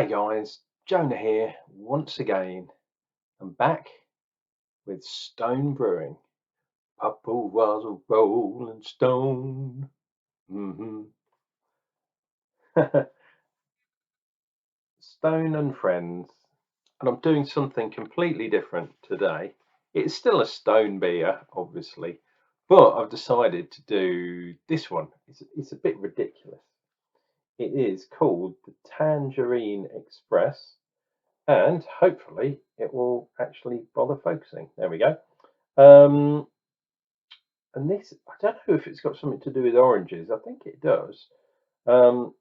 Hey guys, Jonah here once again. I'm back with Stone Brewing. Papa was a rolling stone. hmm Stone and Friends. And I'm doing something completely different today. It's still a stone beer, obviously, but I've decided to do this one. It's a bit ridiculous. It is called the Tangerine Express, and hopefully it will actually bother focusing. There we go. Um, and this, I don't know if it's got something to do with oranges. I think it does. Um,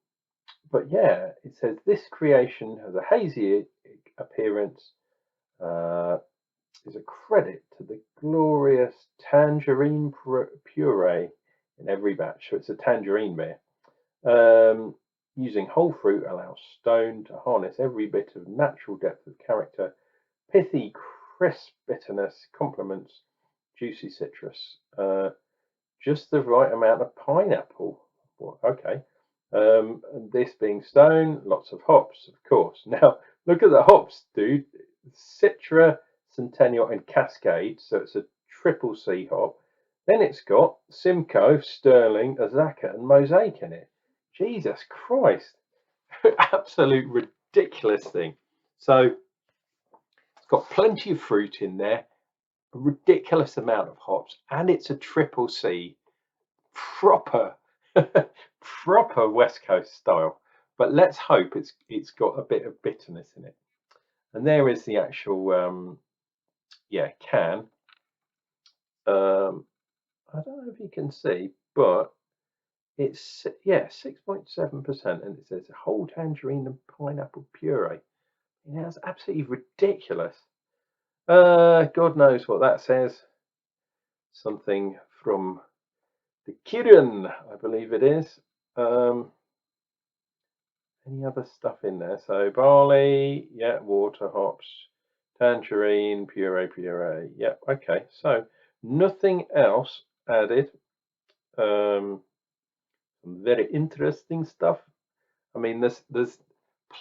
but yeah, it says this creation has a hazy appearance, uh, is a credit to the glorious tangerine puree in every batch. So it's a tangerine beer. Using whole fruit allows Stone to harness every bit of natural depth of character. Pithy, crisp bitterness complements juicy citrus. Just the right amount of pineapple. Well, okay. And this being Stone, lots of hops, of course. Now, look at the hops, dude. Citra, Centennial, and Cascade. So it's a triple C hop. Then it's got Simcoe, Sterling, Azaka, and Mosaic in it. Jesus Christ. Absolute ridiculous thing. So it's got plenty of fruit in there, a ridiculous amount of hops, and it's a triple C. Proper proper West Coast style, but let's hope it's got a bit of bitterness in it. And there is the actual can. I don't know if you can see, but it's 6.7%, and it says whole tangerine and pineapple puree. It's absolutely ridiculous. God knows what that says. Something from the Kirin, I believe it is. Any other stuff in there? So barley, yeah, water, hops, tangerine, puree. Yeah, okay. So nothing else added. Some very interesting stuff. I mean, there's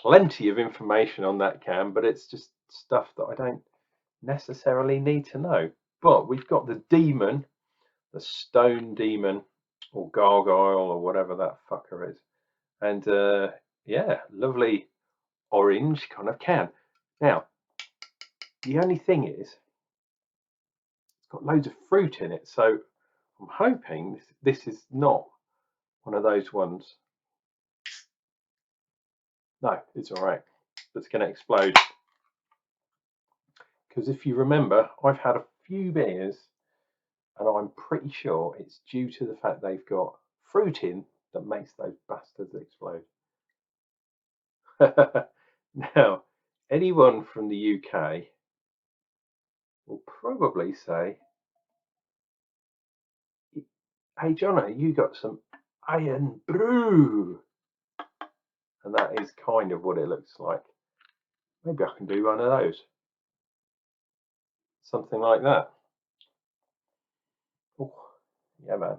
plenty of information on that can, but it's just stuff that I don't necessarily need to know. But we've got the demon, the stone demon, or gargoyle, or whatever that fucker is. And yeah, lovely orange kind of can. Now, the only thing is, it's got loads of fruit in it. So I'm hoping this is not one of those ones. No, it's all right. That's going to explode. Because if you remember, I've had a few beers and I'm pretty sure it's due to the fact they've got fruit in that makes those bastards explode. Now, anyone from the UK will probably say, hey, Johnny, you got some Iron Brew. And that is kind of what it looks like. Maybe I can do one of those. Something like that. Oh, yeah, man.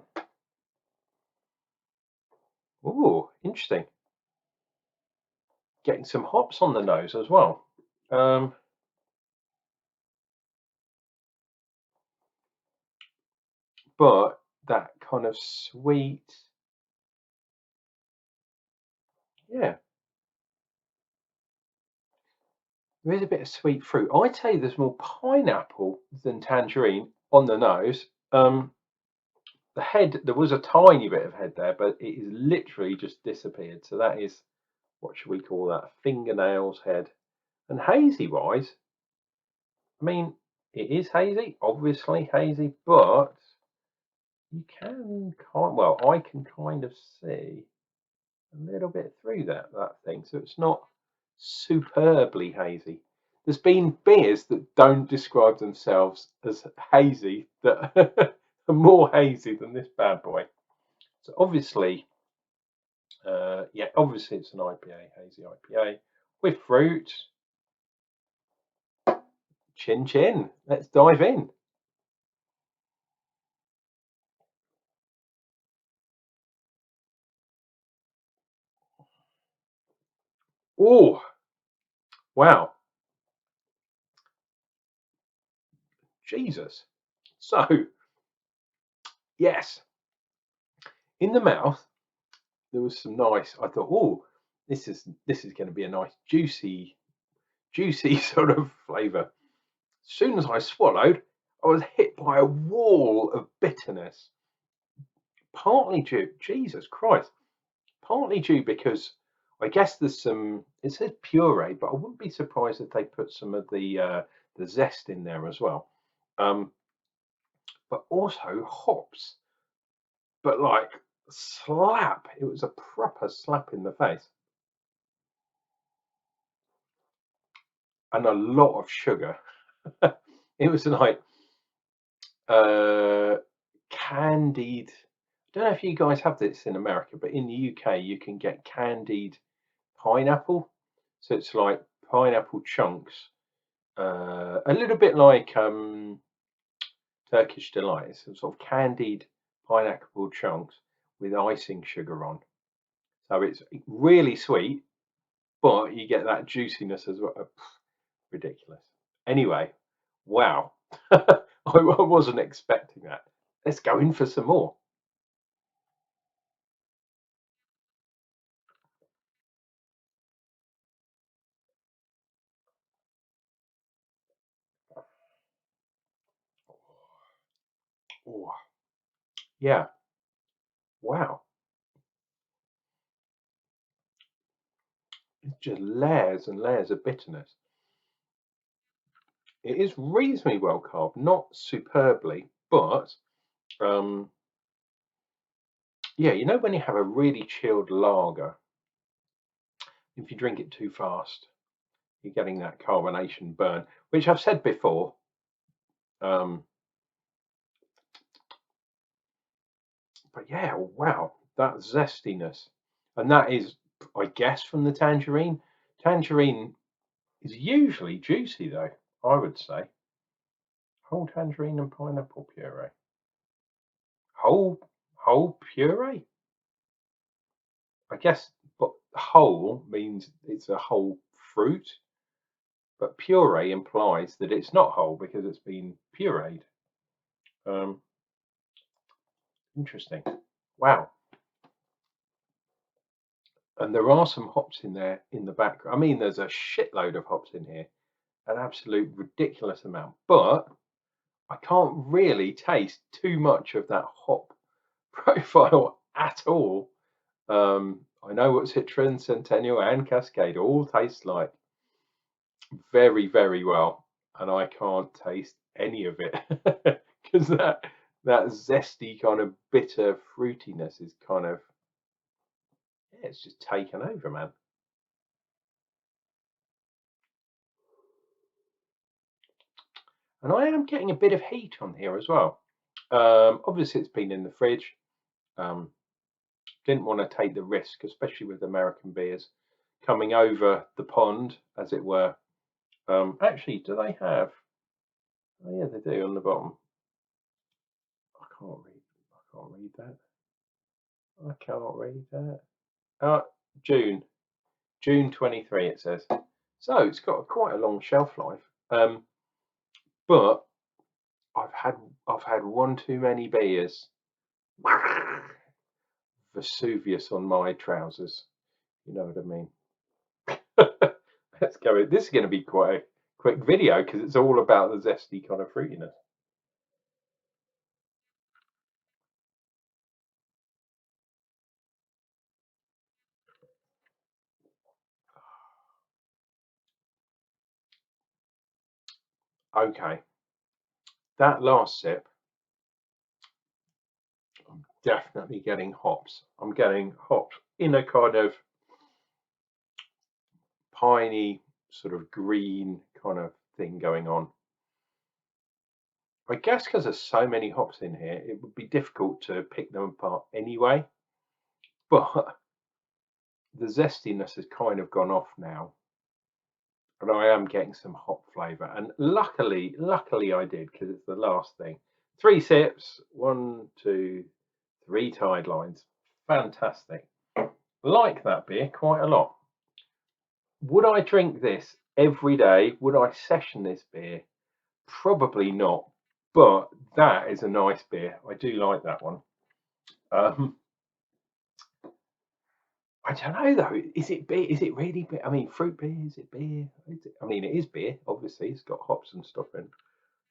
Oh, interesting. Getting some hops on the nose as well. But that kind of sweet, yeah. There is a bit of sweet fruit. I'd say there's more pineapple than tangerine on the nose. The head, there was a tiny bit of head there, but it is literally just disappeared. So that is, what should we call that? Fingernails head. And hazy wise, I mean, it is hazy, obviously hazy, but you can well, I can kind of see a little bit through that thing. So it's not superbly hazy. There's been beers that don't describe themselves as hazy that are more hazy than this bad boy. So obviously, yeah, obviously it's an IPA, hazy IPA with fruit. Chin chin. Let's dive in. Oh, Wow. Jesus. So, yes, in the mouth, there was some nice, I thought, oh, this is going to be a nice juicy sort of flavour. As soon as I swallowed, I was hit by a wall of bitterness. Partly due, Jesus Christ, partly due because I guess there's some. It says puree, but I wouldn't be surprised if they put some of the zest in there as well. Um, but also hops, but like slap. It was a proper slap in the face, and a lot of sugar. It was like uh, candied. I don't know if you guys have this in America, but in the UK you can get candied pineapple. So it's like pineapple chunks, a little bit like Turkish delight. It's sort of candied pineapple chunks with icing sugar on. So it's really sweet, but you get that juiciness as well. Ridiculous. Anyway, wow. I wasn't expecting that. Let's go in for some more. Oh, yeah. Wow. It's just layers and layers of bitterness. It is reasonably well carved, not superbly, but um, yeah, you know when you have a really chilled lager, if you drink it too fast, you're getting that carbonation burn, which I've said before. Um, but yeah, wow, that zestiness, and that is, I guess, from the tangerine. Tangerine is usually juicy, though. I would say whole tangerine and pineapple puree. Whole puree. I guess, but whole means it's a whole fruit, but puree implies that it's not whole because it's been pureed. Um, Interesting. Wow. And there are some hops in there in the background. I mean, there's a shitload of hops in here, an absolute ridiculous amount. But I can't really taste too much of that hop profile at all. I know what Citron, Centennial, and Cascade all taste like very, very well, and I can't taste any of it because that zesty kind of bitter fruitiness is kind of, yeah, it's just taken over, man. And I am getting a bit of heat on here as well. Obviously, it's been in the fridge. Um, didn't want to take the risk, especially with American beers coming over the pond, as it were. Actually, do they have? Oh, yeah, they do on the bottom. I can't read. I can't read that. I can't read that. Uh, June, June 23. It says. So it's got quite a long shelf life. But I've had I've had one too many beers. Vesuvius on my trousers. You know what I mean? Let's go. This is going to be quite a quick video because it's all about the zesty kind of fruitiness. Okay, that last sip, I'm definitely getting hops. I'm getting hops in a kind of piney, sort of green kind of thing going on. I guess because there's so many hops in here, it would be difficult to pick them apart anyway. But the zestiness has kind of gone off now, and I am getting some hop flavour. And luckily I did because it's the last thing. 3 sips, 1, 2, 3 tide lines. Fantastic. Like that beer quite a lot. Would I drink this every day? Would I session this beer? Probably not, but that is a nice beer. I do like that one. I don't know though. Is it beer? Is it really beer? I mean, fruit beer. Is it beer? I mean, it is beer. Obviously, it's got hops and stuff in.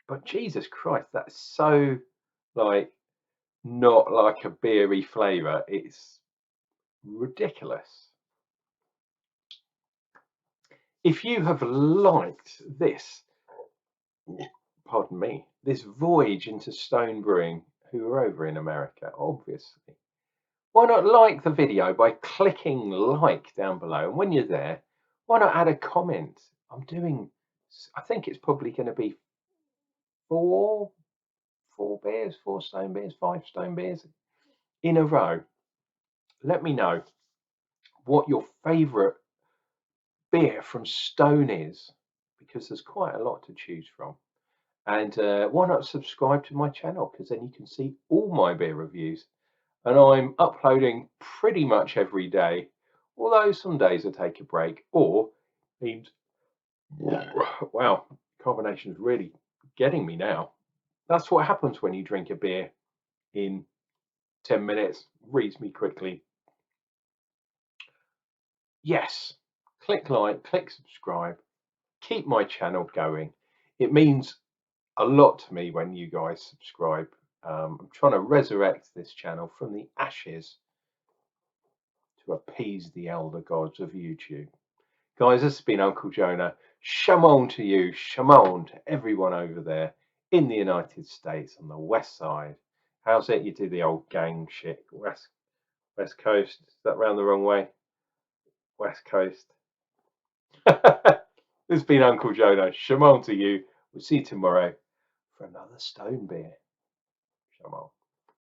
But Jesus Christ, that's so like not like a beery flavour. It's ridiculous. If you have liked this, pardon me, this voyage into stone brewing, who are over in America, obviously, why not like the video by clicking like down below? And when you're there, why not add a comment? I think it's probably going to be four beers, 4 stone beers, 5 stone beers in a row. Let me know what your favourite beer from Stone is, because there's quite a lot to choose from. And why not subscribe to my channel, because then you can see all my beer reviews. And I'm uploading pretty much every day, although some days I take a break, or means, wow, carbonation is really getting me now. That's what happens when you drink a beer in 10 minutes, reads me quickly. Yes, click like, click subscribe, keep my channel going. It means a lot to me when you guys subscribe. I'm trying to resurrect this channel from the ashes to appease the elder gods of YouTube. Guys, this has been Unclejona. Shamon to you, shamon to everyone over there in the United States on the west side. How's it? You do the old gang shit. West Coast. Is that round the wrong way? West Coast. This has been Unclejona. Shamon to you. We'll see you tomorrow for another stone beer. Shamon.